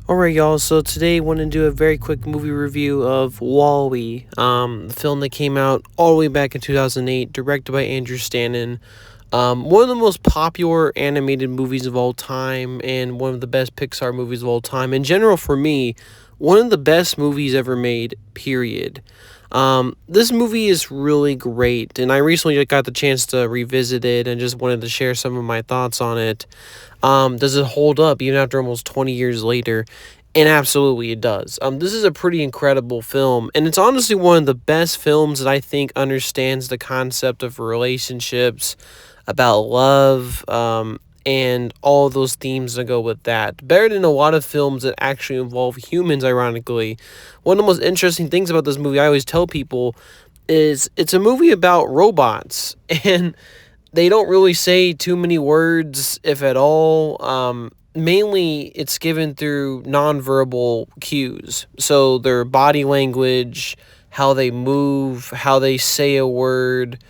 Alright, y'all. So today, I want to do a very quick movie review of Wall-E, the film that came out all the way back in 2008, directed by Andrew Stanton. One of the most popular animated movies of all time, and one of the best Pixar movies of all time. In general, for me, one of the best movies ever made. Period. This movie is really great, and I recently got the chance to revisit it, and just wanted to share some of my thoughts on it. Does it hold up even after almost 20 years later? And absolutely it does. This is a pretty incredible film, and it's honestly one of the best films that I think understands the concept of relationships, about love, and all those themes that go with that. Better than a lot of films that actually involve humans, ironically. One of the most interesting things about this movie, I always tell people, is it's a movie about robots, and they don't really say too many words, if at all. Mainly, it's given through nonverbal cues. So their body language, how they move, how they say a word.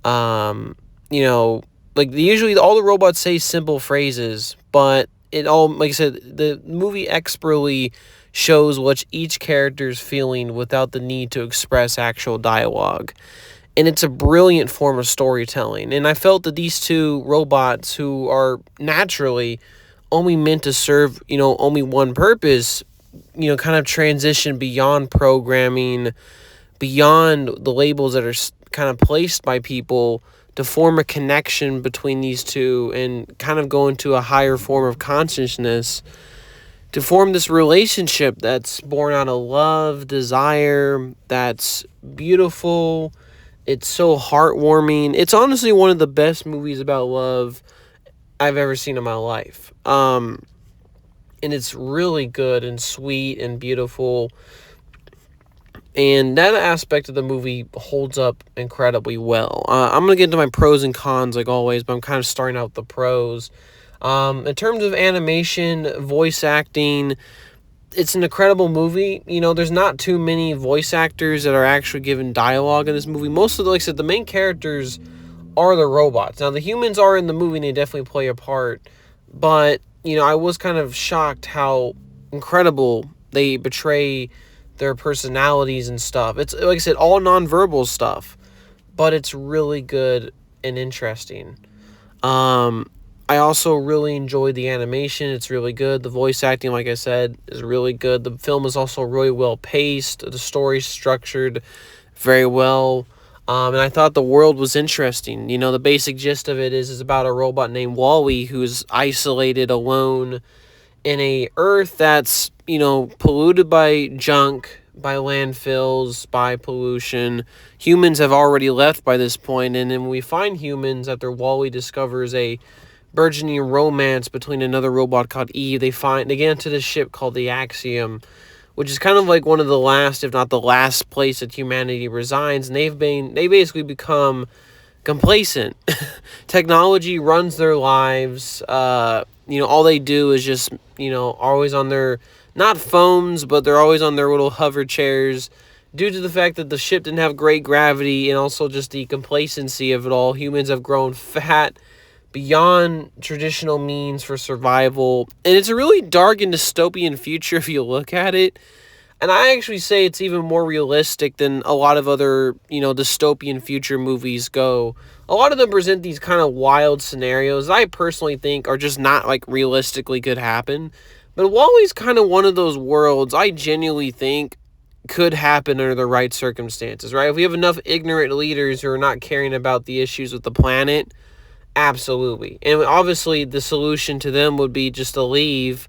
Um, you know, like usually all the robots say simple phrases, but it all, like I said, the movie expertly shows what each character is feeling without the need to express actual dialogue, and it's a brilliant form of storytelling. And I felt that these two robots, who are naturally only meant to serve, only one purpose, kind of transition beyond programming, beyond the labels that are kind of placed by people, to form a connection between these two and kind of go into a higher form of consciousness, to form this relationship that's born out of love, desire, that's beautiful. It's so heartwarming. It's honestly one of the best movies about love I've ever seen in my life. And it's really good and sweet and beautiful. And that aspect of the movie holds up incredibly well. I'm going to get into my pros and cons like always, but I'm kind of starting out with the pros. In terms of animation, voice acting, it's an incredible movie. There's not too many voice actors that are actually given dialogue in this movie. Most of the, like I said, the main characters are the robots. Now, the humans are in the movie and they definitely play a part. But, I was kind of shocked how incredible they portray their personalities and stuff. It's, like I said, all nonverbal stuff, but it's really good and interesting. I also really enjoyed the animation. It's really good. The voice acting, like I said, is really good. The film is also really well paced. The story's structured very well. And I thought the world was interesting. The basic gist of it is about a robot named Wall-E who's isolated, alone, in a Earth that's, polluted by junk, by landfills, by pollution. Humans have already left by this point, and then we find humans after Wall-E discovers a burgeoning romance between another robot called Eve. They get into this ship called the Axiom, which is kind of like one of the last, if not the last place that humanity resides, and they basically become complacent. Technology runs their lives. All they do is just, always on their, not phones, but they're always on their little hover chairs. Due to the fact that the ship didn't have great gravity, and also just the complacency of it all, humans have grown fat beyond traditional means for survival. And it's a really dark and dystopian future if you look at it. And I actually say it's even more realistic than a lot of other, dystopian future movies go. A lot of them present these kind of wild scenarios I personally think are just not, like, realistically could happen. But Wall-E's kind of one of those worlds I genuinely think could happen under the right circumstances, right? If we have enough ignorant leaders who are not caring about the issues with the planet, absolutely. And obviously the solution to them would be just to leave.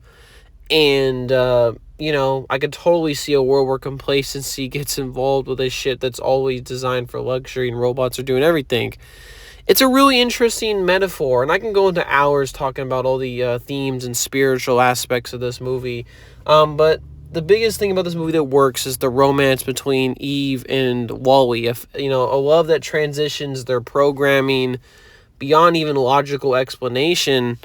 And, I could totally see a world where complacency gets involved with a shit that's always designed for luxury and robots are doing everything. It's a really interesting metaphor, and I can go into hours talking about all the themes and spiritual aspects of this movie. But the biggest thing about this movie that works is the romance between Eve and Wall-E. A love that transitions their programming beyond even logical explanation,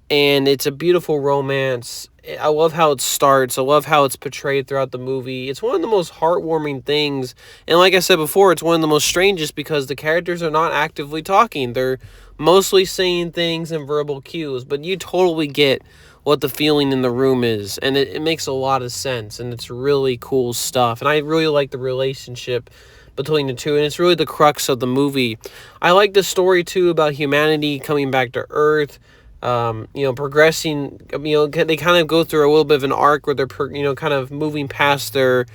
and it's a beautiful romance. I love how it starts. I love how it's portrayed throughout the movie. It's one of the most heartwarming things. And like I said before, it's one of the most strangest because the characters are not actively talking. They're mostly saying things in verbal cues. But you totally get what the feeling in the room is. And it makes a lot of sense, and it's really cool stuff. And I really like the relationship between the two, and it's really the crux of the movie. I like the story too about humanity coming back to Earth, progressing. They kind of go through a little bit of an arc where they're kind of moving past their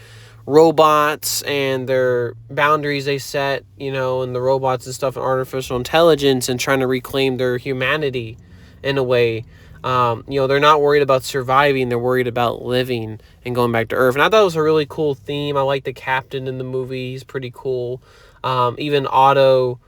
robots and their boundaries they set, and the robots and stuff and artificial intelligence, and trying to reclaim their humanity in a way. They're not worried about surviving, they're worried about living and going back to Earth. And I thought it was a really cool theme. I like the captain in the movie, he's pretty cool. Even Otto,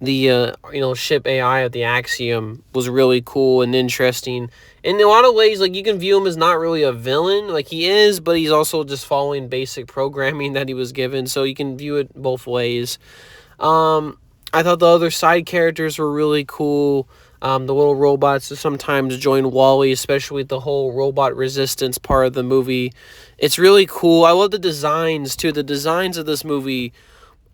the ship AI of the Axiom, was really cool and interesting. In a lot of ways, like, you can view him as not really a villain, like he is, but he's also just following basic programming that he was given, so you can view it both ways. I thought the other side characters were really cool. The little robots that sometimes join Wall-E, especially with the whole robot resistance part of the movie. It's really cool. I love the designs too. The designs of this movie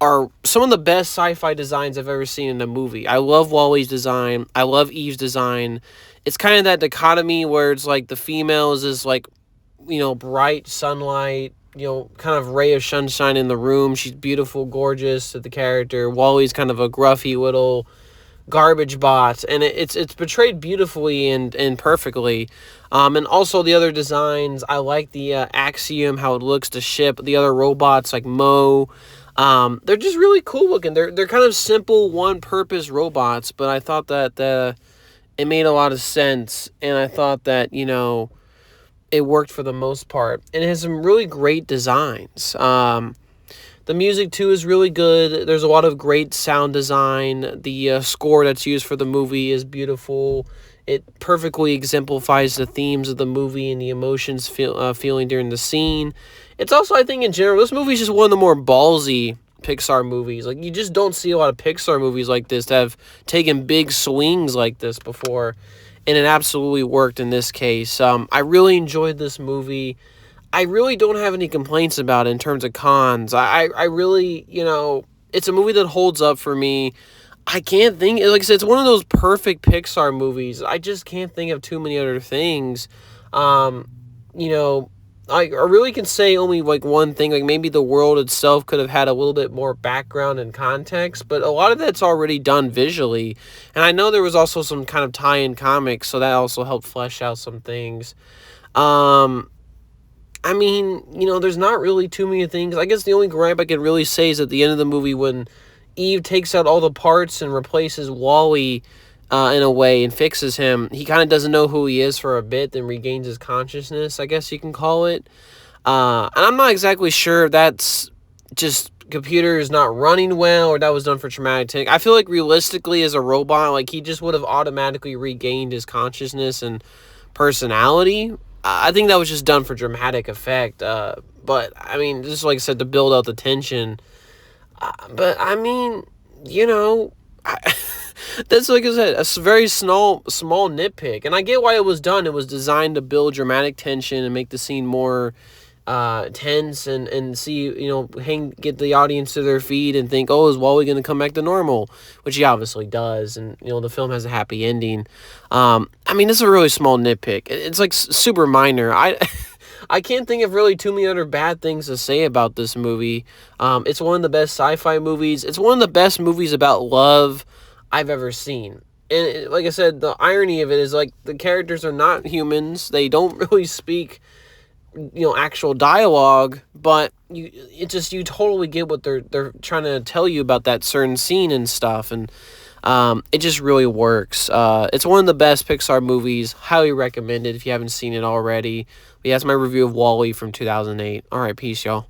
are some of the best sci-fi designs I've ever seen in a movie. I love Wall-E's design. I love Eve's design. It's kind of that dichotomy where it's like the females is like, bright sunlight, kind of ray of sunshine in the room. She's beautiful, gorgeous to the character. Wall-E's kind of a gruffy little garbage bot, and it's portrayed beautifully and perfectly. And also the other designs, I like the Axiom, how it looks, the ship, the other robots like Mo. They're just really cool looking. They're kind of simple, one-purpose robots, but I thought that it made a lot of sense, and I thought that, it worked for the most part. And it has some really great designs. The music, too, is really good. There's a lot of great sound design. The score that's used for the movie is beautiful. It perfectly exemplifies the themes of the movie and the emotions feeling during the scene. It's also, I think, in general, this movie is just one of the more ballsy Pixar movies. Like, you just don't see a lot of Pixar movies like this that have taken big swings like this before, and it absolutely worked in this case. I really enjoyed this movie. I really don't have any complaints about it in terms of cons. I really, it's a movie that holds up for me. I can't think, like I said, it's one of those perfect Pixar movies. I just can't think of too many other things. I really can say only like one thing, like maybe the world itself could have had a little bit more background and context, but a lot of that's already done visually. And I know there was also some kind of tie-in comics, so that also helped flesh out some things. There's not really too many things. I guess the only gripe I could really say is at the end of the movie when Eve takes out all the parts and replaces Wall-E in a way and fixes him. He kind of doesn't know who he is for a bit, then regains his consciousness, I guess you can call it. And I'm not exactly sure if that's just computer is not running well or that was done for traumatic take. I feel like realistically as a robot, like he just would have automatically regained his consciousness and personality. I think that was just done for dramatic effect. But, just like I said, to build out the tension. That's, like I said, a very small nitpick. And I get why it was done. It was designed to build dramatic tension and make the scene more tense and see, get the audience to their feet and think, oh, is Wall-E going to come back to normal? Which he obviously does. And, the film has a happy ending. This is a really small nitpick. It's like super minor. I can't think of really too many other bad things to say about this movie. It's one of the best sci-fi movies. It's one of the best movies about love I've ever seen. And like I said, the irony of it is like the characters are not humans. They don't really speak, actual dialogue, but you totally get what they're trying to tell you about that certain scene and stuff. And it just really works. It's one of the best Pixar movies. Highly recommended if you haven't seen it already. But yeah, that's my review of Wall-E from 2008. All right, peace, y'all.